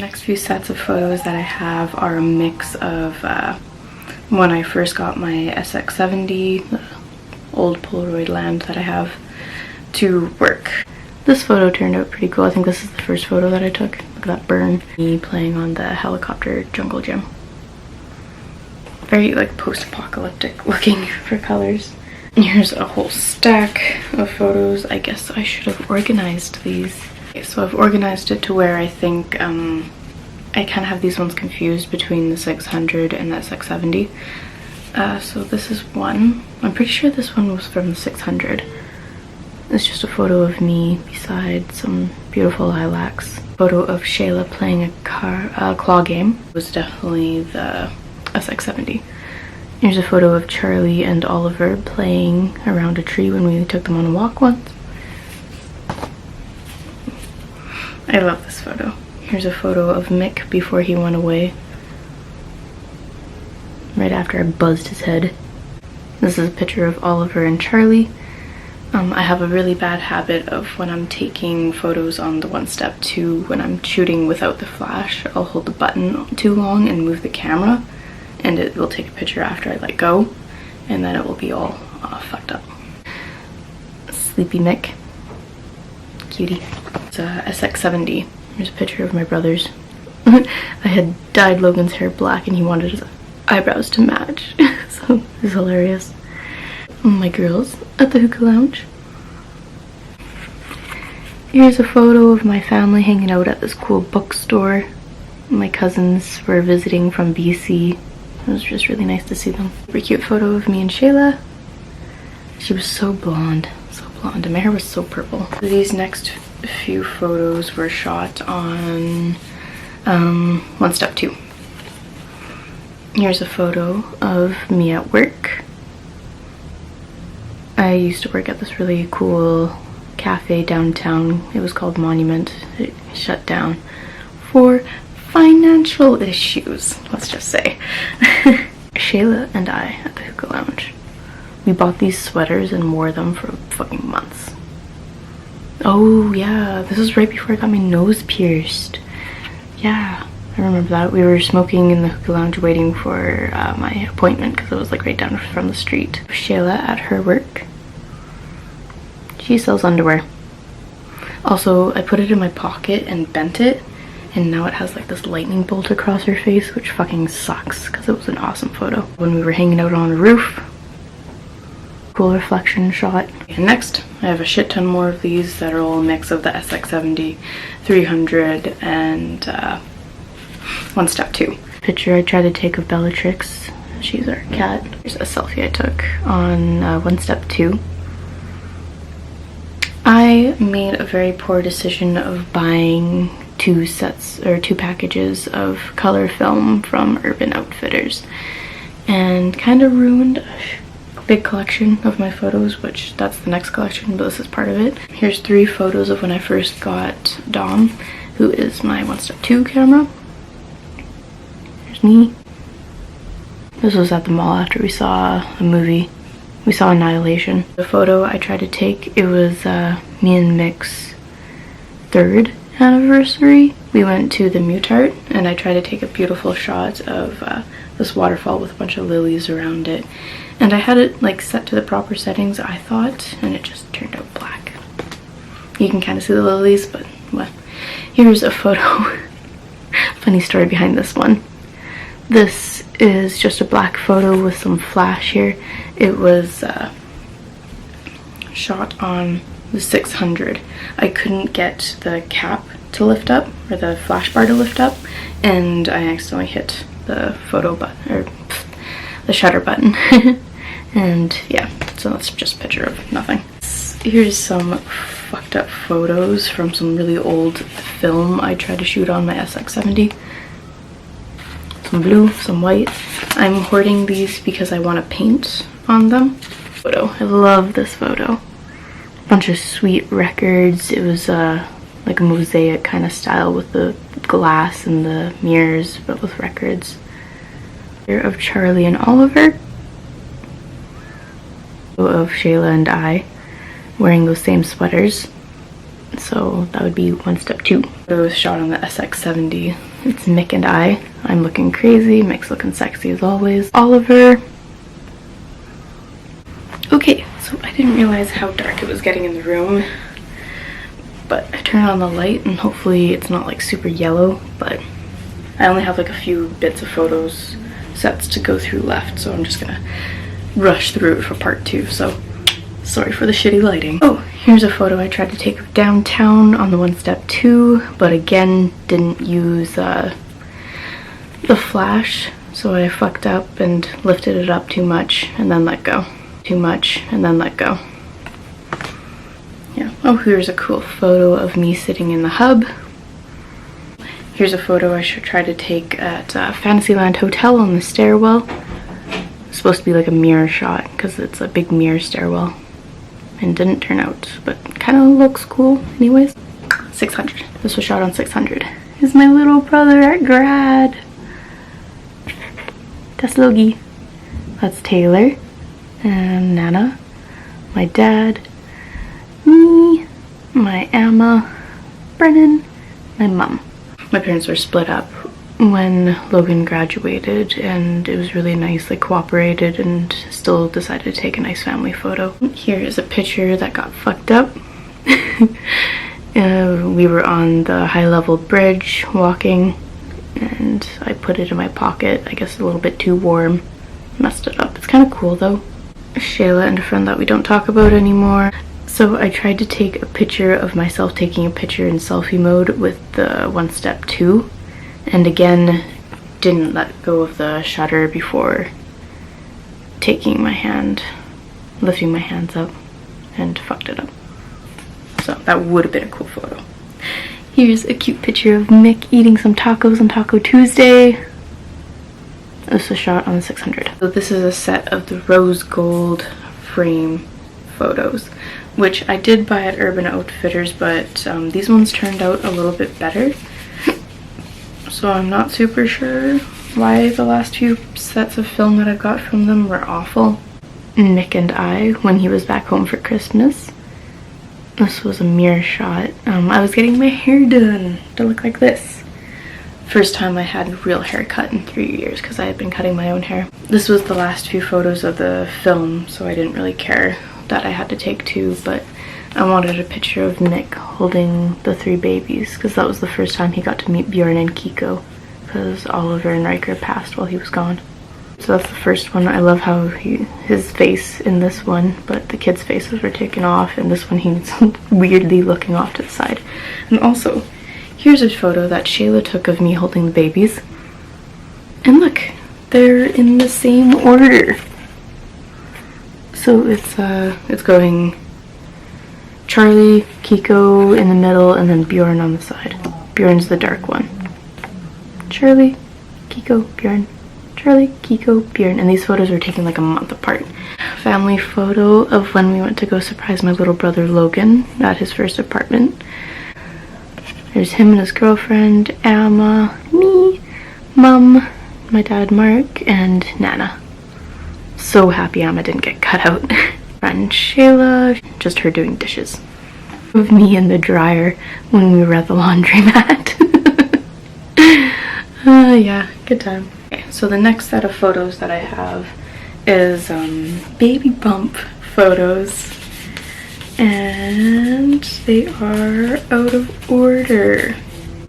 next few sets of photos that I have are a mix of when I first got my SX70, the old Polaroid land that I have, to work. This photo turned out pretty cool. I think this is the first photo that I took. Look at that burn. Me playing on the helicopter jungle gym. Very like post-apocalyptic looking for colors. Here's a whole stack of photos. I guess I should have organized these. Okay, so I've organized it to where I think I kind of have these ones confused between the 600 and the SX70. So this is one. I'm pretty sure this one was from the 600. It's just a photo of me beside some beautiful lilacs. Photo of Shayla playing a claw game. It was definitely the SX70. Here's a photo of Charlie and Oliver playing around a tree when we took them on a walk once. I love this photo. Here's a photo of Mick before he went away. Right after I buzzed his head. This is a picture of Oliver and Charlie. I have a really bad habit of when I'm taking photos on the 1-step-2, when I'm shooting without the flash, I'll hold the button too long and move the camera, and it will take a picture after I let go, and then it will be all fucked up. Sleepy Mick. Cutie. It's a SX70. Here's a picture of my brothers. I had dyed Logan's hair black and he wanted his eyebrows to match, so it was hilarious. My girls at the hookah lounge. Here's a photo of my family hanging out at this cool bookstore. My cousins were visiting from BC. It was just really nice to see them. Super cute photo of me and Shayla. She was so blonde, and my hair was so purple. These next few photos were shot on 1-step-2. Here's a photo of me at work. I used to work at this really cool cafe downtown. It was called Monument. It shut down for financial issues, let's just say. Shayla and I at the hookah lounge. We bought these sweaters and wore them for fucking months. Oh yeah, this was right before I got my nose pierced. Yeah, I remember that. We were smoking in the hookah lounge waiting for my appointment because it was like right down from the street. Shayla at her work. She sells underwear. Also, I put it in my pocket and bent it, and now it has like this lightning bolt across her face, which fucking sucks because it was an awesome photo. When we were hanging out on the roof. Cool reflection shot. And next, I have a shit ton more of these that are all a mix of the SX70, 300, and 1-step-2. Picture I tried to take of Bellatrix. She's our cat. Here's a selfie I took on 1-step-2. I made a very poor decision of buying 2 packages of color film from Urban Outfitters and kind of ruined a big collection of my photos, which that's the next collection, but this is part of it. Here's 3 photos of when I first got Dom, who is my 1-step-2 camera. Here's me. This was at the mall after we saw a movie. We saw Annihilation. The photo I tried to take, it was me and Mick's 3rd anniversary. We went to the Mutart and I tried to take a beautiful shot of this waterfall with a bunch of lilies around it. And I had it like set to the proper settings, I thought, and it just turned out black. You can kind of see the lilies, but well. Here's a photo. Funny story behind this one. This is just a black photo with some flash here. It was shot on the 600. I couldn't get the cap to lift up, or the flash bar to lift up, and I accidentally hit the photo button, or the shutter button. And yeah, so that's just a picture of nothing. Here's some fucked up photos from some really old film I tried to shoot on my SX70. Some blue, some white. I'm hoarding these because I want to paint on them. Photo. I love this photo. Bunch of sweet records. It was like a mosaic kind of style with the glass and the mirrors, but with records. Here of Charlie and Oliver. Of Shayla and I wearing those same sweaters. So that would be one step 2. It was shot on the SX70. It's Mick and I. I'm looking crazy, Mick's looking sexy as always. Oliver. Okay, so I didn't realize how dark it was getting in the room, but I turned on the light and hopefully it's not like super yellow, but I only have like a few bits of photos sets to go through left, so I'm just gonna rush through it for part 2, so sorry for the shitty lighting. Oh, here's a photo I tried to take of downtown on the one step 2, but again didn't use the flash, so I fucked up and lifted it up too much and then let go. Too much and then let go. Yeah. Oh, here's a cool photo of me sitting in the hub. Here's a photo I should try to take at Fantasyland Hotel on the stairwell. It's supposed to be like a mirror shot because it's a big mirror stairwell, and didn't turn out, but kind of looks cool anyways. 600. This was shot on 600. Is my little brother at grad. That's Logie. That's Taylor. And Nana, my dad, me, my Emma, Brennan, my mum. My parents were split up when Logan graduated, and it was really nice. They cooperated and still decided to take a nice family photo. Here is a picture that got fucked up. We were on the high-level bridge walking, and I put it in my pocket. I guess a little bit too warm. Messed it up. It's kind of cool though. Shayla and a friend that we don't talk about anymore. So I tried to take a picture of myself taking a picture in selfie mode with the one step 2, and again didn't let go of the shutter before taking my hand, lifting my hands up, and fucked it up. So that would have been a cool photo. Here's a cute picture of Mick eating some tacos on Taco Tuesday. This was shot on the 600. So this is a set of the rose gold frame photos, which I did buy at Urban Outfitters, but these ones turned out a little bit better. So I'm not super sure why the last few sets of film that I've got from them were awful. Mick and I, when he was back home for Christmas. This was a mirror shot. I was getting my hair done to look like this. First time I had a real haircut in 3 years because I had been cutting my own hair. This was the last few photos of the film, so I didn't really care that I had to take 2, but I wanted a picture of Mick holding the 3 babies because that was the first time he got to meet Bjorn and Kiko, because Oliver and Riker passed while he was gone. So that's the first one. I love how his face in this one, but the kids' faces were taken off, and this one he's weirdly looking off to the side. And also, here's a photo that Shayla took of me holding the babies. And look, they're in the same order. So it's going Charlie, Kiko in the middle, and then Bjorn on the side. Bjorn's the dark one. Charlie, Kiko, Bjorn. Charlie, Kiko, Bjorn. And these photos were taken like a month apart. Family photo of when we went to go surprise my little brother Logan at his first apartment. There's him and his girlfriend, Emma, me, Mum, my dad Mark, and Nana. So happy Emma didn't get cut out. Friend Shayla, just her doing dishes. Of me in the dryer when we were at the laundromat. Yeah, good time. Okay, so the next set of photos that I have is baby bump photos. And they are out of order.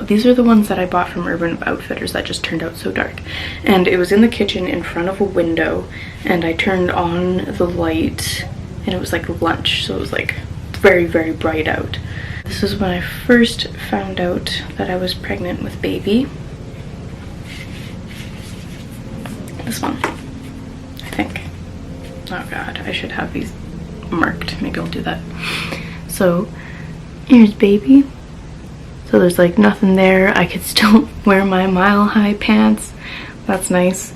These are the ones that I bought from Urban Outfitters that just turned out so dark. And it was in the kitchen in front of a window, and I turned on the light, and it was like lunch, so it was like very, very bright out. This is when I first found out that I was pregnant with baby. This one, I think. Oh god, I should have these marked. Maybe I'll do that. So here's baby. So there's like nothing there. I could still wear my mile high pants. That's nice.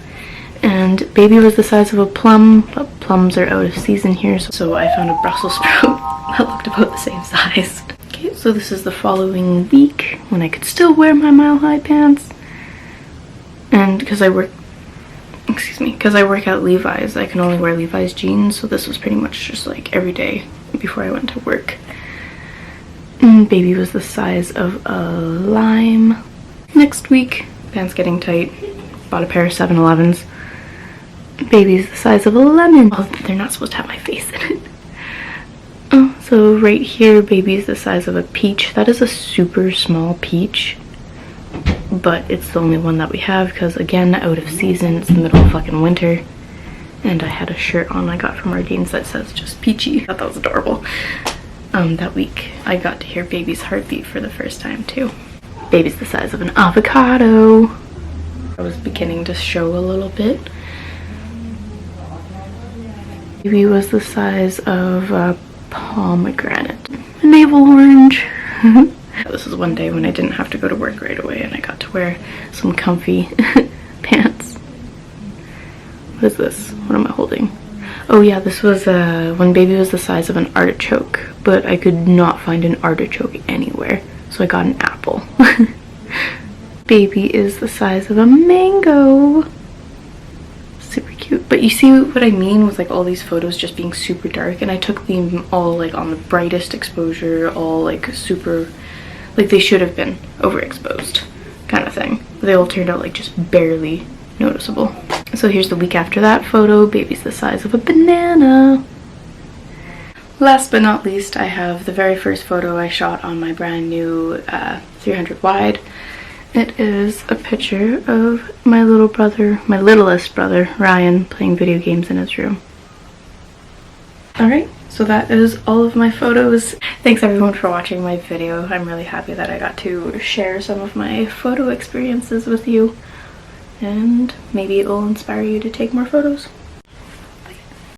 And baby was the size of a plum, but plums are out of season here, so I found a Brussels sprout that looked about the same size. Okay, so this is the following week when I could still wear my mile high pants. And because I work at Levi's, I can only wear Levi's jeans, so this was pretty much just like every day before I went to work. Baby was the size of a lime. Next week, pants getting tight. Bought a pair of 7-Elevens. Baby's the size of a lemon. Oh, they're not supposed to have my face in it. Oh, so right here, baby's the size of a peach. That is a super small peach, but it's the only one that we have because, again, out of season. It's the middle of fucking winter. And I had a shirt on I got from Ardene's that says just peachy. I thought that was adorable. That week I got to hear baby's heartbeat for the first time too. Baby's the size of an avocado. I was beginning to show a little bit. Baby was the size of a pomegranate. A navel orange. This was one day when I didn't have to go to work right away and I got to wear some comfy pants. What is this? What am I holding? Oh yeah, this was when baby was the size of an artichoke, but I could not find an artichoke anywhere, so I got an apple. Baby is the size of a mango. Super cute. But you see what I mean with like all these photos just being super dark, and I took them all like on the brightest exposure, all like super, like they should have been overexposed kind of thing. But they all turned out like just barely noticeable. So here's the week after that photo. Baby's the size of a banana. Last but not least, I have the very first photo I shot on my brand new 300 wide. It is a picture of my little brother, my littlest brother, Ryan, playing video games in his room. Alright, so that is all of my photos. Thanks everyone for watching my video. I'm really happy that I got to share some of my photo experiences with you. And maybe it will inspire you to take more photos.